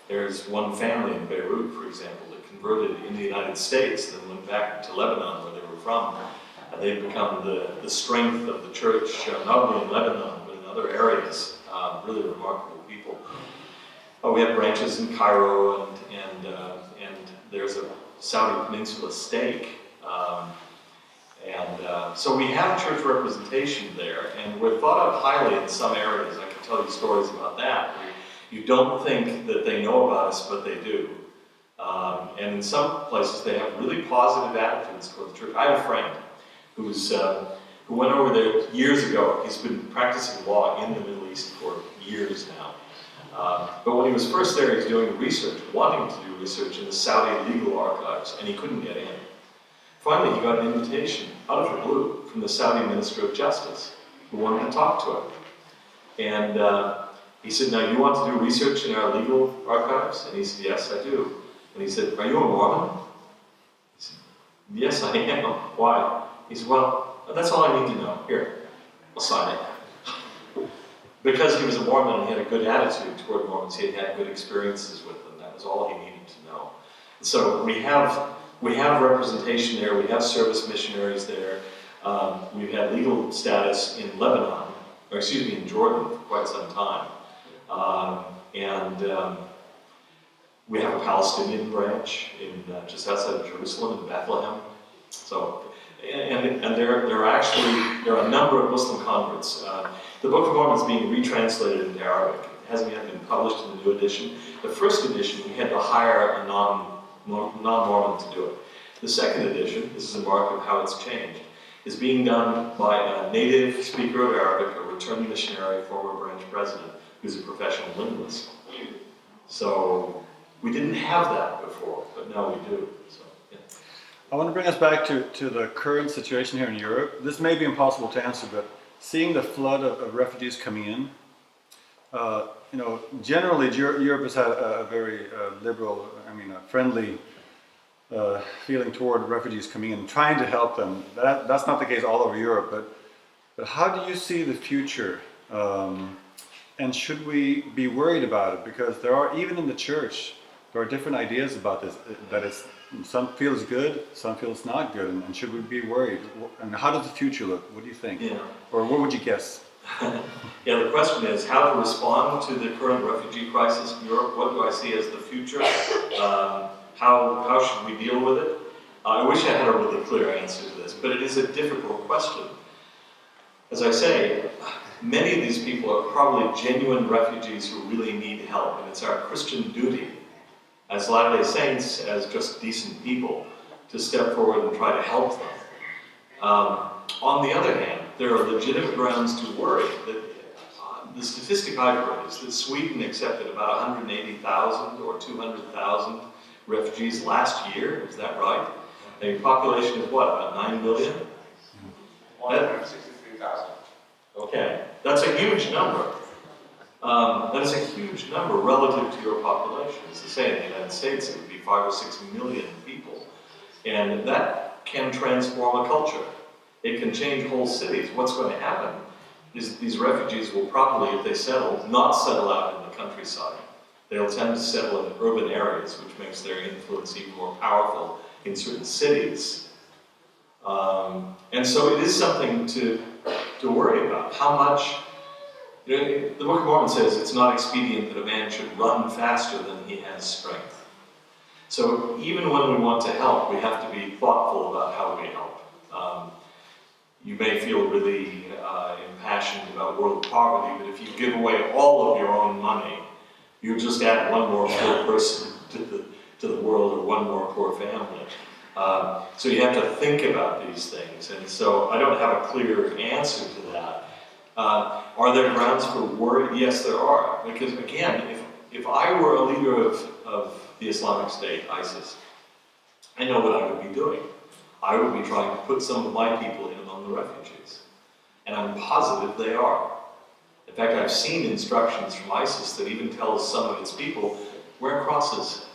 There's one family in Beirut, for example, that converted in the United States, then went back to Lebanon, where they were from. And they've become the strength of the church, not only in Lebanon, but in other areas. Really remarkable people. We have branches in Cairo, and there's a Saudi Peninsula stake. So we have church representation there, and we're thought of highly in some areas. I can tell you stories about that. You don't think that they know about us, but they do. And in some places, they have really positive attitudes toward the church. I have a friend who went over there years ago. He's been practicing law in the Middle East for years now. But when he was first there, he was doing research, wanting to do research in the Saudi legal archives, and he couldn't get in. Finally, he got an invitation out of the blue from the Saudi Minister of Justice, who wanted to talk to him. And he said, "Now, you want to do research in our legal archives?" And he said, "Yes, I do." And he said, "Are you a Mormon?" He said, "Yes, I am." "Why?" He said, "Well, that's all I need to know. Here, I'll sign it." Because he was a Mormon and he had a good attitude toward Mormons, he had had good experiences with them. That was all he needed to know. So we have representation there. We have service missionaries there. We've had legal status in Lebanon, or excuse me, in Jordan for quite some time. We have a Palestinian branch in just outside of Jerusalem in Bethlehem. So, and there are a number of Muslim converts. The Book of Mormon is being retranslated into Arabic. It hasn't yet been published in the new edition. The first edition, we had to hire a non-Mormon to do it. The second edition, this is a mark of how it's changed, is being done by a native speaker of Arabic, a returned missionary, former branch president, who's a professional linguist. So we didn't have that before, but now we do. So, yeah. I want to bring us back to the current situation here in Europe. This may be impossible to answer, but seeing the flood of refugees coming in, generally Europe has had a very liberal, friendly feeling toward refugees coming in, trying to help them. That's not the case all over Europe, but how do you see the future? And should we be worried about it? Because even in the church, there are different ideas about this, that some feel it's good, some feel it's not good, and should we be worried? And how does the future look? What do you think? Yeah. Or what would you guess? Yeah, the question is how to respond to the current refugee crisis in Europe. What do I see as the future? How should we deal with it? I wish I had a really clear answer to this, but it is a difficult question. As I say, many of these people are probably genuine refugees who really need help, and it's our Christian duty as Latter-day Saints, as just decent people, to step forward and try to help them. On the other hand, there are legitimate grounds to worry that the statistic I've heard is that Sweden accepted about 180,000 or 200,000 refugees last year. Is that right? A population of what, about 9 million? 163,000. Okay, that's a huge number. That is a huge number relative to your population. As I say, in the United States, it would be 5 or 6 million people. And that can transform a culture. It can change whole cities. What's going to happen is these refugees will probably, if they settle, not settle out in the countryside. They'll tend to settle in urban areas, which makes their influence even more powerful in certain cities. And so it is something to worry about. How much, the Book of Mormon says it's not expedient that a man should run faster than he has strength. So even when we want to help, we have to be thoughtful about how we help. You may feel really impassioned about world poverty, but if you give away all of your own money, you just add one more poor person to the world, or one more poor family. So you have to think about these things, and so I don't have a clear answer to that. Are there grounds for worry? Yes, there are. Because again, if I were a leader of the Islamic State, ISIS, I know what I would be doing. I would be trying to put some of my people in among the refugees. And I'm positive they are. In fact, I've seen instructions from ISIS that even tells some of its people, wear crosses.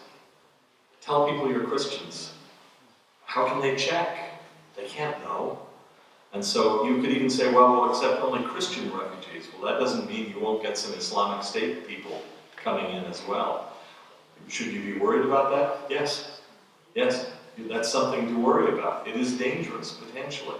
Tell people you're Christians. How can they check? They can't know. And so you could even say, well, we'll accept only Christian refugees. Well, that doesn't mean you won't get some Islamic State people coming in as well. Should you be worried about that? Yes. Yes. That's something to worry about. It is dangerous, potentially.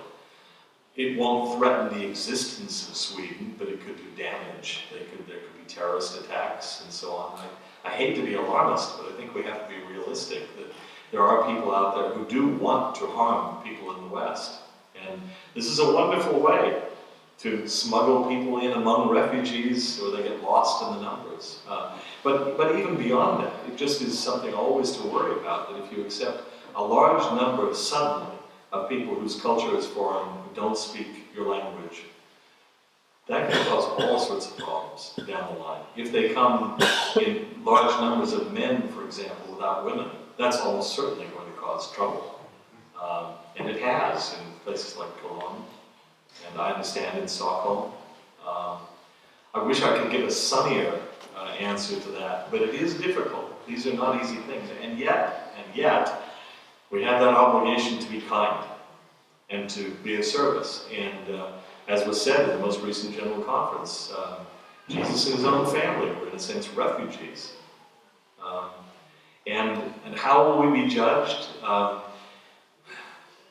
It won't threaten the existence of Sweden, but it could do damage. There could be terrorist attacks and so on. I hate to be alarmist, but I think we have to be realistic that there are people out there who do want to harm people in the West. And this is a wonderful way to smuggle people in among refugees or they get lost in the numbers. But even beyond that, it just is something always to worry about, that if you accept a large number suddenly of people whose culture is foreign, who don't speak your language, that can cause all sorts of problems down the line. If they come in large numbers of men, for example, without women, that's almost certainly going to cause trouble. And it has in places like Cologne, and I understand in Stockholm. I wish I could give a sunnier answer to that, but it is difficult. These are not easy things, and yet, we have that obligation to be kind and to be of service. And as was said in the most recent General Conference, Jesus and his own family were, in a sense, refugees. And how will we be judged?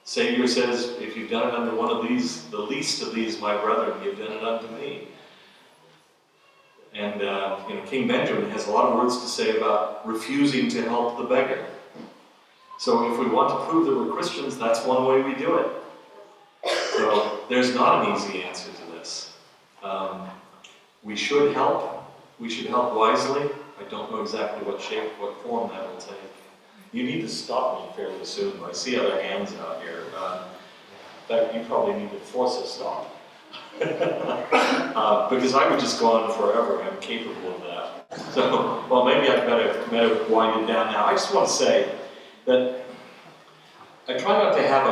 Savior says, if you've done it unto one of these, the least of these, my brethren, you've done it unto me. And King Benjamin has a lot of words to say about refusing to help the beggar. So if we want to prove that we're Christians, that's one way we do it. So there's not an easy answer to this. We should help. We should help wisely. I don't know exactly what shape, what form that will take. You need to stop me fairly soon. I see other hands out here. In fact, you probably need to force a stop. Because I would just go on forever. I'm capable of that. So, well, maybe I'd better wind it down now. I just want to say that I try not to have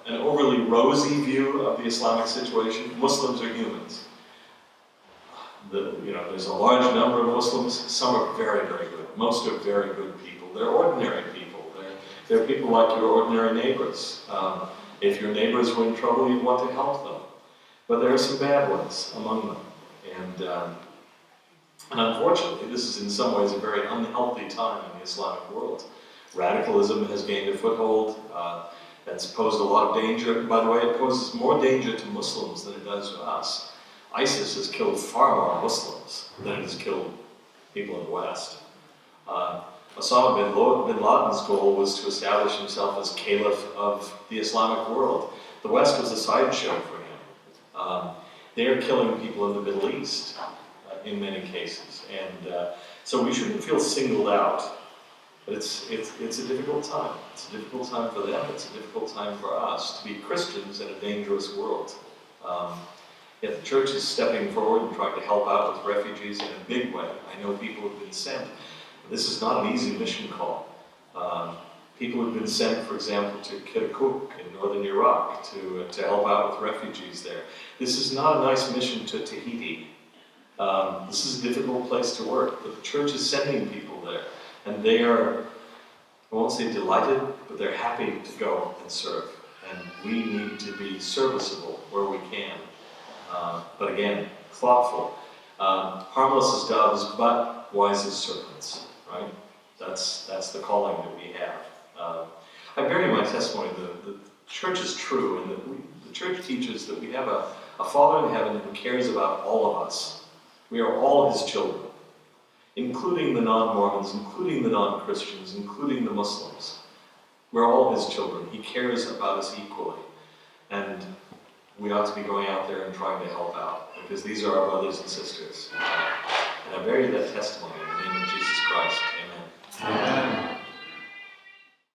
an overly rosy view of the Islamic situation. Muslims are humans. There's a large number of Muslims. Some are very, very good. Most are very good people. They're ordinary people. They're people like your ordinary neighbors. If your neighbors were in trouble, you'd want to help them. But there are some bad ones among them. And unfortunately, this is in some ways a very unhealthy time in the Islamic world. Radicalism has gained a foothold. That's posed a lot of danger. By the way, it poses more danger to Muslims than it does to us. ISIS has killed far more Muslims than it has killed people in the West. Osama bin Laden's goal was to establish himself as caliph of the Islamic world. The West was a sideshow for him. They are killing people in the Middle East in many cases. And so we shouldn't feel singled out. But it's a difficult time. It's a difficult time for them. It's a difficult time for us to be Christians in a dangerous world. Yet the church is stepping forward and trying to help out with refugees in a big way. I know people have been sent. This is not an easy mission call. People have been sent, for example, to Kirkuk in northern Iraq to help out with refugees there. This is not a nice mission to Tahiti. This is a difficult place to work, but the church is sending people there. And they are, I won't say delighted, but they're happy to go and serve. And we need to be serviceable where we can. But again, thoughtful. Harmless as doves, but wise as serpents, right? That's the calling that we have. I vary my testimony. The church is true, and the church teaches that we have a Father in heaven who cares about all of us. We are all his children, including the non-Mormons, including the non-Christians, including the Muslims. We're all his children. He cares about us equally. And we ought to be going out there and trying to help out, because these are our brothers and sisters. And I value that testimony.